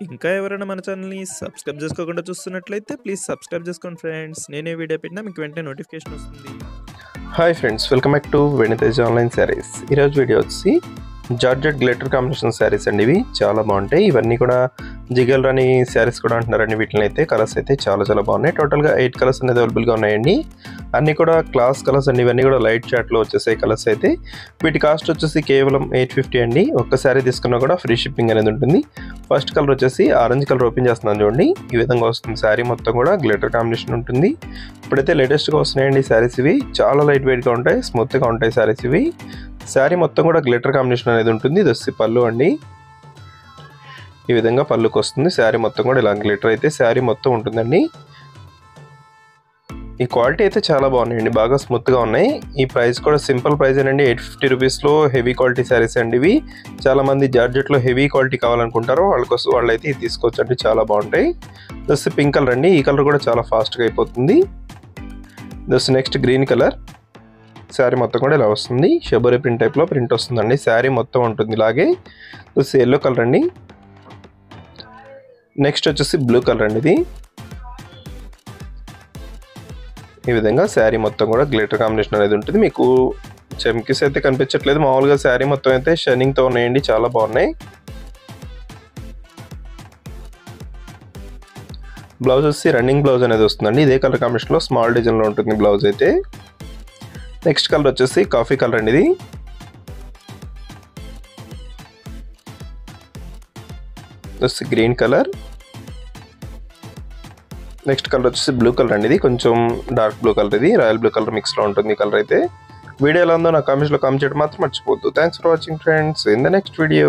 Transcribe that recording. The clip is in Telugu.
ఇంకా ఎవరైనా మన ఛానల్‌ని సబ్స్క్రైబ్ చేసుకోకుండా చూస్తున్నట్లయితే ప్లీజ్ సబ్స్క్రైబ్ చేసుకోండి ఫ్రెండ్స్. నేనే వీడియో పెట్టినా మీకు వెంటనే నోటిఫికేషన్ వస్తుంది. Hi friends, welcome back to వెను తేజ ఆన్లైన్ సారీస్. ఈరోజు వీడియో వచ్చి జార్జెట్ గ్లిటర్ కాంబినేషన్ సారీస్ అండి. ఇవి చాలా బాగుంటాయి. ఇవన్నీ కూడా జిగల్ రాని సారీస్ కూడా అంటున్నారండి. వీటిని అయితే కలర్స్ అయితే చాలా బాగున్నాయి. టోటల్గా 8 కలర్స్ అనేది అవైలబుల్గా ఉన్నాయండి. అన్నీ కూడా క్లాస్ కలర్స్ అండి. ఇవన్నీ కూడా లైట్ చాట్లో వచ్చేసాయి కలర్స్ అయితే. వీటి కాస్ట్ వచ్చేసి కేవలం 850 అండి. ఒక్క సారీ తీసుకున్నా కూడా ఫ్రీ షిప్పింగ్ అనేది ఉంటుంది. ఫస్ట్ కలర్ వచ్చేసి ఆరెంజ్ కలర్ ఓపెన్ చేస్తున్నాను చూడండి. ఈ విధంగా వస్తుంది. శారీ మొత్తం కూడా గ్లిటర్ కాంబినేషన్ ఉంటుంది. ఇప్పుడైతే లేటెస్ట్గా వస్తున్నాయండి శారీస్. ఇవి చాలా లైట్ వెయిట్గా ఉంటాయి, స్మూత్గా ఉంటాయి శారీస్ ఇవి. శారీ మొత్తం కూడా గ్లిటర్ కాంబినేషన్ అనేది ఉంటుంది. ఇది వచ్చి పళ్ళు అండి. ఈ విధంగా పళ్ళుకి వస్తుంది. శారీ మొత్తం కూడా ఇలా గ్లిటర్ అయితే శారీ మొత్తం ఉంటుందండి. ఈ క్వాలిటీ అయితే చాలా బాగున్నాయండి, బాగా స్మూత్గా ఉన్నాయి. ఈ ప్రైస్ కూడా సింపుల్ ప్రైస్ అండి. 850 రూపీస్లో హెవీ క్వాలిటీ శారీస్ అండి ఇవి. చాలామంది జార్జెట్లో హెవీ క్వాలిటీ కావాలనుకుంటారో వాళ్ళైతే ఇది తీసుకోవచ్చు అండి. చాలా బాగుంటాయి. దస్ పింక్ కలర్ అండి. ఈ కలర్ కూడా చాలా ఫాస్ట్గా అయిపోతుంది. దస్ నెక్స్ట్ గ్రీన్ కలర్. శారీ మొత్తం కూడా ఇలా వస్తుంది. షబోరీ ప్రింట్ టైప్లో ప్రింట్ వస్తుందండి. శారీ మొత్తం ఉంటుంది ఇలాగే. దస్ ఎల్లో కలర్ అండి. నెక్స్ట్ వచ్చేసి బ్లూ కలర్ అండి. ఇది ఈ విధంగా శారీ మొత్తం కూడా గ్లిటర్ కాంబినేషన్ అనేది ఉంటుంది. మీకు చమ్కీస్ అయితే కనిపించట్లేదు, మామూలుగా శారీ మొత్తం అయితే షైనింగ్తో ఉన్నాయండి. చాలా బాగున్నాయి. బ్లౌజ్ వచ్చి రన్నింగ్ బ్లౌజ్ అనేది వస్తుందండి. ఇదే కలర్ కాంబినేషన్లో స్మాల్ డిజైన్లో ఉంటుంది బ్లౌజ్ అయితే. నెక్స్ట్ కలర్ వచ్చేసి కాఫీ కలర్ అండి. ఇది వచ్చి గ్రీన్ కలర్. నెక్స్ట్ కలర్ వచ్చేసి బ్లూ కలర్ అండి. ఇది కొంచెం డార్క్ బ్లూ కలర్. ఇది రాయల్ బ్లూ కలర్ మిక్స్లో ఉంటుంది ఈ కలర్ అయితే. వీడియో ఎలా ఉందో నా కామెంట్స్లో కామెంట్ చేయడం మాత్రం మర్చిపోవద్దు. Thanks for watching friends. In the next video.